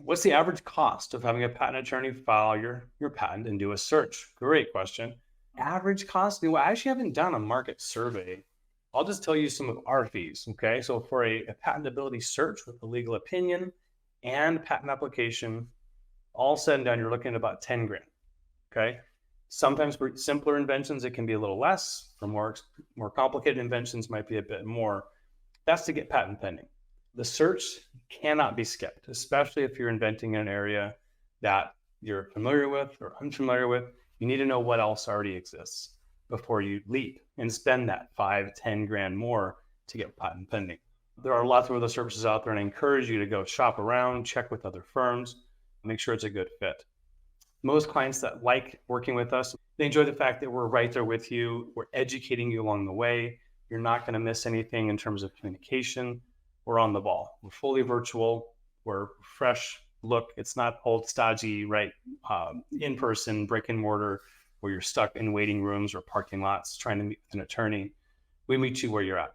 What's the average cost of having a patent attorney file your patent and do a search? Great question. Average cost? I actually haven't done a market survey. I'll just tell you some of our fees. Okay. So for a patentability search with a legal opinion and patent application, all said and done, you're looking at about 10 grand. Okay. Sometimes for simpler inventions, it can be a little less. For more complicated inventions, might be a bit more. That's to get patent pending. The search cannot be skipped, especially if you're inventing in an area that you're familiar with or unfamiliar with. You need to know what else already exists before you leap and spend that 5, 10 grand more to get patent pending. There are lots of other services out there, and I encourage you to go shop around, check with other firms, make sure it's a good fit. Most clients that like working with us, they enjoy the fact that we're right there with you. We're educating you along the way. You're not going to miss anything in terms of communication. We're on the ball. We're fully virtual. We're fresh look. It's not old, stodgy, right? In person, brick and mortar, where you're stuck in waiting rooms or parking lots trying to meet with an attorney. We meet you where you're at.